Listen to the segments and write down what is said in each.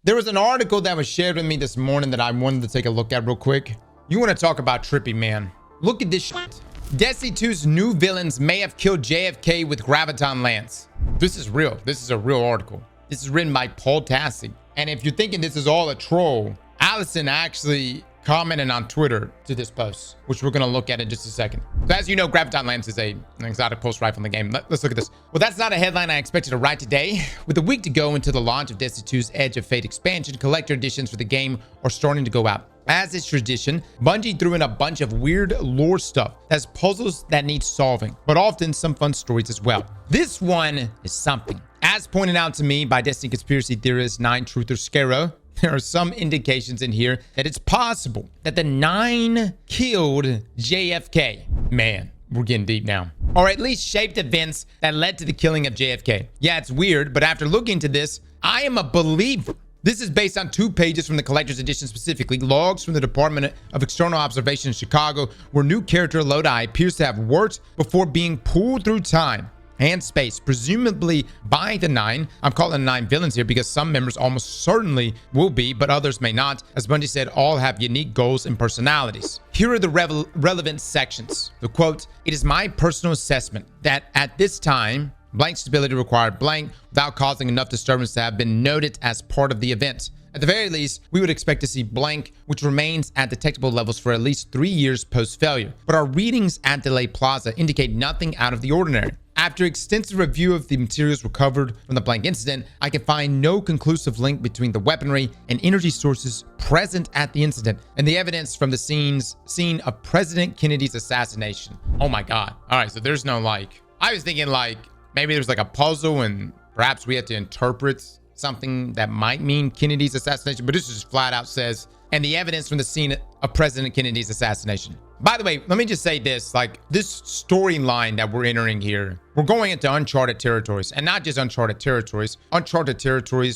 There was an article that was shared with me this morning that I wanted to take a look at real quick. You want to talk about trippy, man. Look at this shit. Destiny 2's new villains may have killed JFK with Graviton Lance. This is real. This is a real article. This is written by Tassi. And if you're thinking this is all a troll, Allison actually commented on Twitter to this post, which we're going to look at in just a second. So as you know, Graviton Lance is an exotic pulse rifle in the game. Let's look at this. Well, that's not a headline I expected to write today. With a week to go into the launch of Destiny 2's Edge of Fate expansion, collector editions for the game are starting to go out. As is tradition, Bungie threw in a bunch of weird lore stuff that's puzzles that need solving, but often some fun stories as well. This one is something. As pointed out to me by Destiny conspiracy theorist 9truther Scaro, there are some indications in here that it's possible that the 9 killed JFK. Man, we're getting deep now. Or at least shaped events that led to the killing of JFK. Yeah, it's weird, but after looking into this, I am a believer. This is based on 2 pages from the collector's edition, specifically logs from the Department of External Observation in Chicago, where new character Lodi appears to have worked before being pulled through time and space, presumably by the 9. I'm calling the 9 villains here because some members almost certainly will be, but others may not. As Bungie said, all have unique goals and personalities. Here are the relevant sections. The quote, "It is my personal assessment that at this time, blank stability required blank without causing enough disturbance to have been noted as part of the event. At the very least, we would expect to see blank, which remains at detectable levels for at least 3 years post-failure. But our readings at Delay Plaza indicate nothing out of the ordinary. After extensive review of the materials recovered from the blank incident, I can find no conclusive link between the weaponry and energy sources present at the incident and the evidence from the scene of President Kennedy's assassination." Oh my God. All right, so there's no like, I was thinking like, maybe there's like a puzzle and perhaps we have to interpret something that might mean Kennedy's assassination, but this just flat out says, "and the evidence from the scene of President Kennedy's assassination." By the way, let me just say this, like this storyline that we're entering here, we're going into uncharted territories, and not just uncharted territories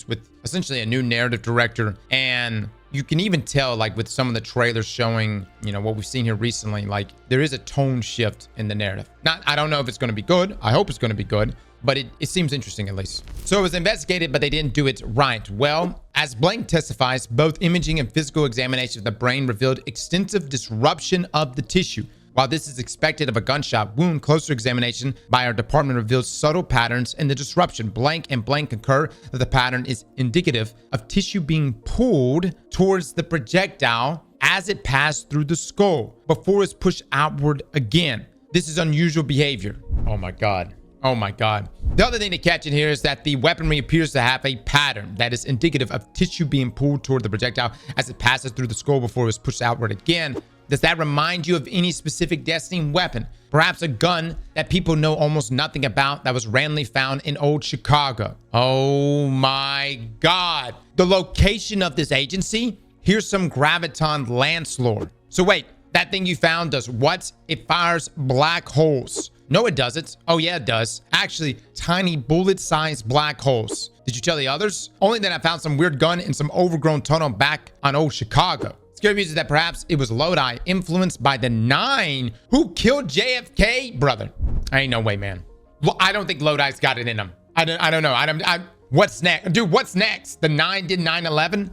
with essentially a new narrative director. And you can even tell, like with some of the trailers showing, you know, what we've seen here recently, like there is a tone shift in the narrative. I don't know if it's going to be good. I hope it's going to be good, but it seems interesting at least. So it was investigated, but they didn't do it right. Well, as Blank testifies, both imaging and physical examination of the brain revealed extensive disruption of the tissue. While this is expected of a gunshot wound, closer examination by our department reveals subtle patterns in the disruption. Blank and Blank concur that the pattern is indicative of tissue being pulled towards the projectile as it passed through the skull before it's pushed outward again. This is unusual behavior. Oh my God. Oh my God. The other thing to catch in here is that the weaponry appears to have a pattern that is indicative of tissue being pulled toward the projectile as it passes through the skull before it is pushed outward again. Does that remind you of any specific Destiny weapon? Perhaps a gun that people know almost nothing about that was randomly found in old Chicago. Oh my God. The location of this agency? Here's some Graviton Lance lore. So wait, that thing you found does what? It fires black holes. No, it doesn't. Oh yeah, it does. Actually, tiny bullet-sized black holes. Did you tell the others? Only that I found some weird gun in some overgrown tunnel back on old Chicago. Scary news is that perhaps it was Lodi, influenced by the 9 who killed JFK, brother. Ain't no way, man. I don't think Lodi's got it in him. I don't know. What's next? Dude, what's next? The 9 did 9/11?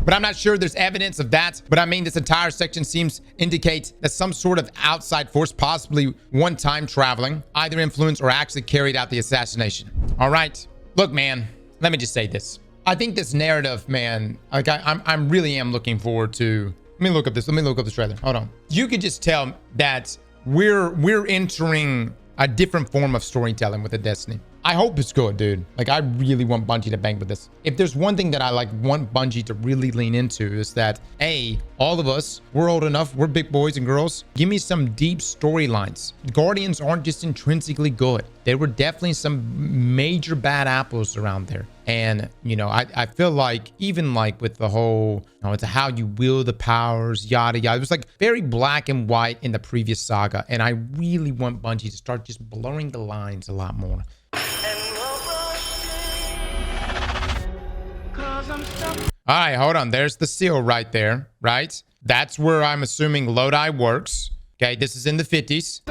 But I'm not sure there's evidence of that. But I mean, this entire section seems indicate that some sort of outside force, possibly one time traveling, either influenced or actually carried out the assassination. All right. Look, man, let me just say this. I think this narrative, man, like I'm really am looking forward to. Let me look up this. Let me look up the trailer. Hold on. You could just tell that we're entering a different form of storytelling with the Destiny. I hope it's good, dude. Like, I really want Bungie to bang with this. If there's one thing that I want Bungie to really lean into is that, A, all of us, we're old enough, we're big boys and girls. Give me some deep storylines. Guardians aren't just intrinsically good. There were definitely some major bad apples around there. And, you know, I feel like even like with the whole, you know, it's how you wield the powers, yada, yada. It was like very black and white in the previous saga. And I really want Bungie to start just blurring the lines a lot more. All right, hold on. There's the seal right there, right? That's where I'm assuming Lodi works. Okay, this is in the 50s.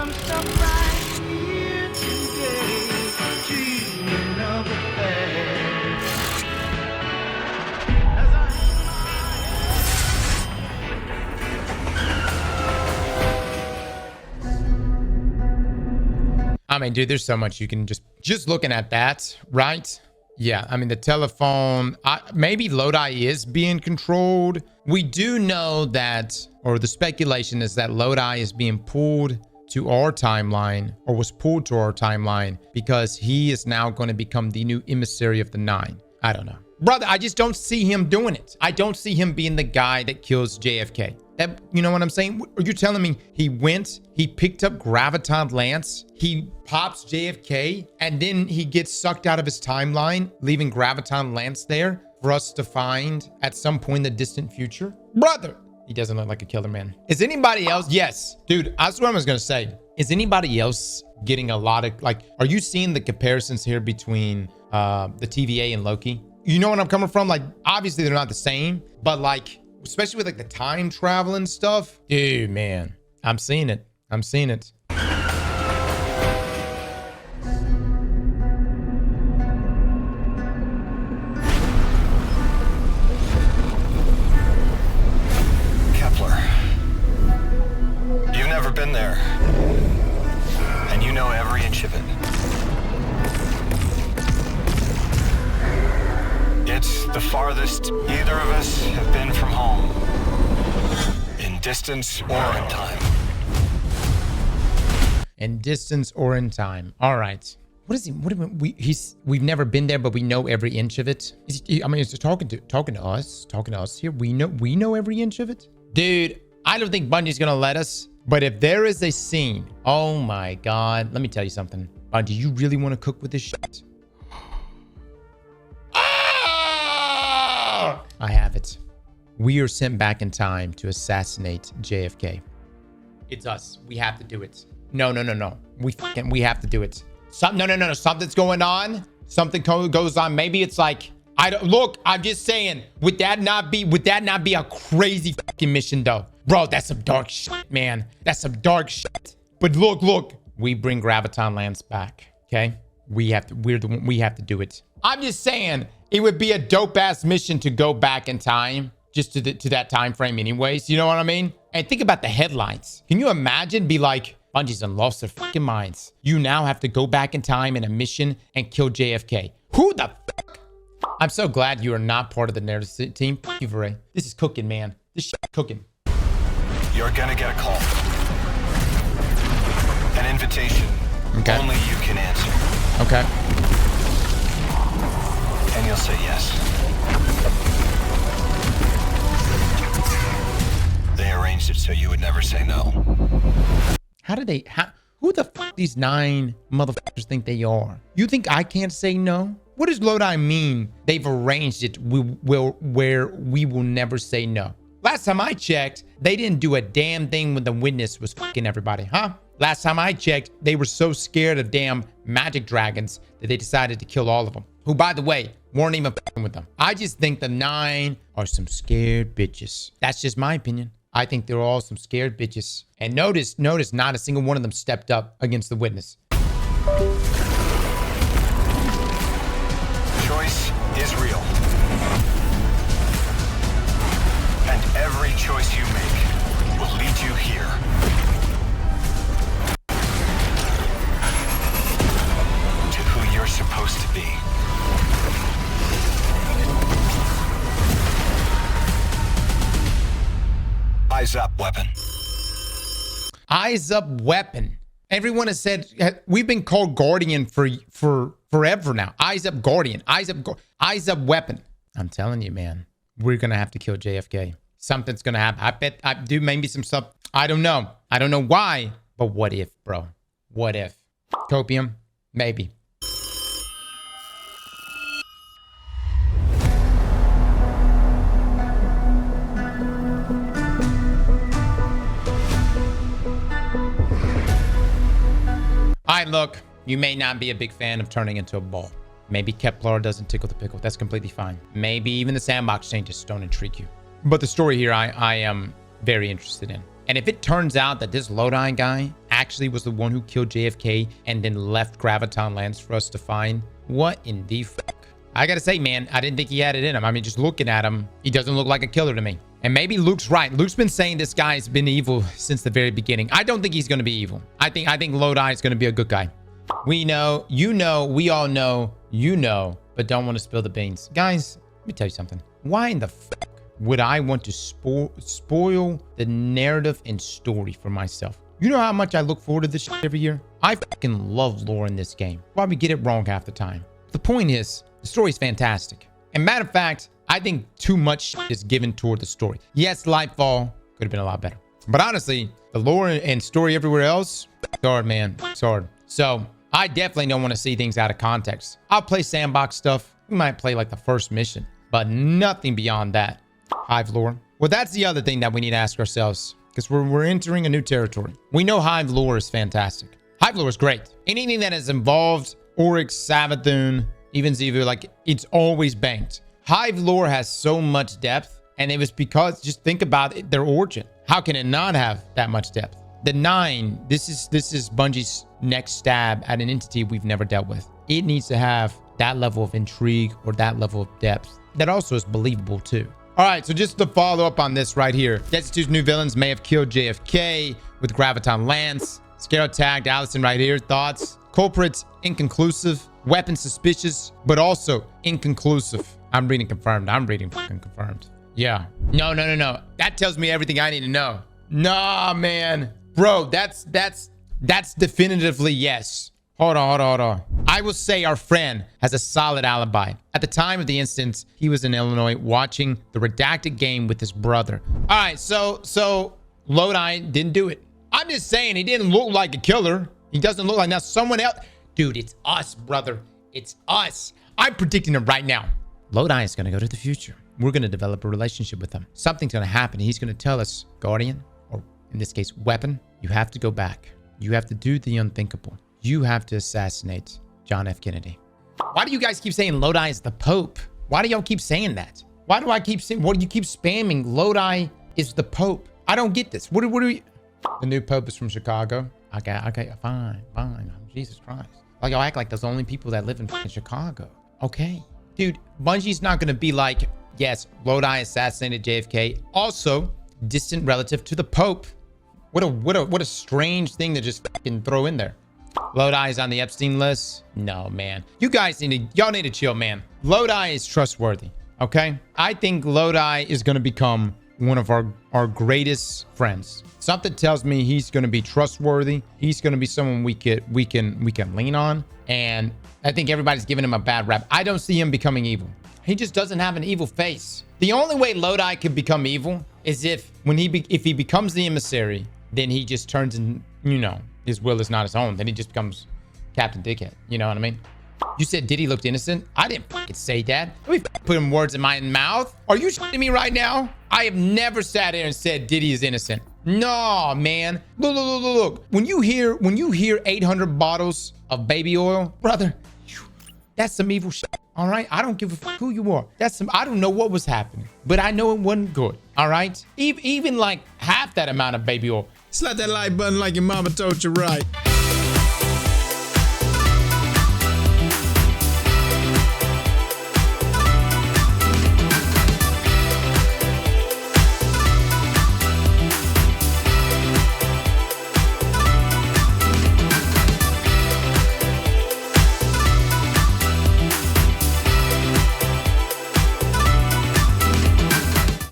I mean, dude, there's so much you can just looking at that, right? Yeah, I mean, the telephone, maybe Lodi is being controlled. We do know that, or the speculation is that Lodi is being pulled to our timeline, or was pulled to our timeline, because he is now going to become the new emissary of the Nine. I don't know. Brother, I just don't see him doing it. I don't see him being the guy that kills JFK. You know what I'm saying? Are you telling me he picked up Graviton Lance, he pops JFK, and then he gets sucked out of his timeline, leaving Graviton Lance there for us to find at some point in the distant future? Brother, he doesn't look like a killer, man. Is anybody else? Yes. Dude, that's what I was going to say. Is anybody else getting a lot of, like, are you seeing the comparisons here between the TVA and Loki? You know what I'm coming from? Like, obviously they're not the same, but like, especially with like the time traveling stuff. Dude, man, I'm seeing it. I'm seeing it. Kepler, you've never been there, and you know every inch of it. It's the farthest either of us have been from home, in distance or in time. In distance or in time. All right. What is he? We've never been there, but we know every inch of it. Is he talking to us here. We know every inch of it. Dude, I don't think Bungie's gonna let us. But if there is a scene, oh my God, let me tell you something. Do you really want to cook with this shit? I have it. We are sent back in time to assassinate JFK. It's us. We have to do it. No. We have to do it. No. Something's going on. Something goes on. Maybe it's like, look, I'm just saying, would that not be a crazy fucking mission though? Bro, that's some dark shit, man. That's some dark shit. But look, we bring Graviton Lance back. Okay? We have to do it. I'm just saying, it would be a dope ass mission to go back in time, just to that time frame anyways. You know what I mean? And think about the headlines. Can you imagine? Be like, Bungie's done lost their fucking minds. You now have to go back in time in a mission and kill JFK. Who the fuck? I'm so glad you are not part of the narrative team. Fuck you, Veray. This is cooking, man. This shit cooking. You're gonna get a call. An invitation. Okay. Only you can answer. Okay. And you'll say yes. They arranged it so you would never say no. Who the fuck these 9 motherfuckers think they are? You think I can't say no? What does Lodi mean? They've arranged it where we will never say no. Last time I checked, they didn't do a damn thing when the witness was fucking everybody, huh? Last time I checked, they were so scared of damn magic dragons that they decided to kill all of them. Who, by the way, weren't even fucking with them. I just think the 9 are some scared bitches. That's just my opinion. I think they're all some scared bitches. And notice, not a single one of them stepped up against the witness. Choice is real. And every choice you make will lead you here. To who you're supposed to be. Eyes up, weapon. Eyes up, weapon. Everyone has said, we've been called Guardian for forever now. Eyes up, Guardian. Eyes up, weapon. I'm telling you, man, we're going to have to kill JFK. Something's going to happen. I bet I do maybe some stuff. I don't know. I don't know why, but what if, bro? What if? Copium? Maybe. All right, look, you may not be a big fan of turning into a ball. Maybe Kepler doesn't tickle the pickle. That's completely fine. Maybe even the sandbox changes don't intrigue you. But the story here, I am very interested in. And if it turns out that this Lodi guy actually was the one who killed JFK and then left Graviton Lance for us to find, what in the fuck? I gotta say, man, I didn't think he had it in him. I mean, just looking at him, he doesn't look like a killer to me. And maybe Luke's right. Luke's been saying this guy's been evil since the very beginning. I don't think he's going to be evil. I think Lodi is going to be a good guy. We know, we all know, but don't want to spill the beans. Guys, let me tell you something. Why in the fuck would I want to spoil the narrative and story for myself? You know how much I look forward to this shit every year? I fucking love lore in this game. Why we get it wrong half the time. The point is, the story is fantastic. And matter of fact, I think too much shit is given toward the story. Yes, Lightfall could have been a lot better. But honestly, the lore and story everywhere else, it's hard, man. It's hard. So I definitely don't want to see things out of context. I'll play sandbox stuff. We might play like the first mission, but nothing beyond that. Hive lore. Well, that's the other thing that we need to ask ourselves, because we're entering a new territory. We know Hive lore is fantastic. Hive lore is great. Anything that is involved Oryx, Savathun, even Xivu, like it's always banked. Hive lore has so much depth, and it was because, just think about it, their origin. How can it not have that much depth? The 9, this is Bungie's next stab at an entity we've never dealt with. It needs to have that level of intrigue or that level of depth that also is believable too. All right, so just to follow up on this right here, Destiny 2's new villains may have killed JFK with Graviton Lance. Scarab tagged Allison right here. Thoughts? Culprits inconclusive. Weapon suspicious, but also inconclusive. I'm reading confirmed. I'm reading fucking confirmed. Yeah. No. That tells me everything I need to know. Nah, man. Bro, that's definitively yes. Hold on. I will say our friend has a solid alibi. At the time of the instance, he was in Illinois watching the redacted game with his brother. All right, so Lodi didn't do it. I'm just saying he didn't look like a killer. He doesn't look like now someone else. Dude, it's us, brother. It's us. I'm predicting it right now. Lodi is going to go to the future. We're going to develop a relationship with him. Something's going to happen. He's going to tell us, Guardian, or in this case, Weapon, you have to go back. You have to do the unthinkable. You have to assassinate John F. Kennedy. Why do you guys keep saying Lodi is the Pope? Why do y'all keep saying that? Why do I keep saying, what do you keep spamming? Lodi is the Pope. I don't get this. What are we? The new Pope is from Chicago. Okay, fine. Jesus Christ. Like, y'all act like there's only people that live in Chicago. Okay. Dude, Bungie's not going to be like, yes, Lodi assassinated JFK. Also, distant relative to the Pope. What a strange thing to just fucking throw in there. Lodi is on the Epstein list. No, man. You guys need to chill, man. Lodi is trustworthy, okay? I think Lodi is going to become one of our greatest friends. Something tells me he's going to be trustworthy. He's going to be someone we can lean on. And I think everybody's giving him a bad rap. I don't see him becoming evil. He just doesn't have an evil face. The only way Lodi could become evil is if he becomes the emissary, then he just turns in, his will is not his own. Then he just becomes Captain Dickhead. You know what I mean? You said Diddy looked innocent. I didn't fucking say that. Let me put words in my mouth. Are you shitting me right now? I have never sat here and said Diddy is innocent. No, man. Look. When you hear 800 bottles of baby oil, brother, that's some evil shit. All right? I don't give a fuck who you are. I don't know what was happening, but I know it wasn't good. All right? Even like half that amount of baby oil. Slap that like button like your mama told you right.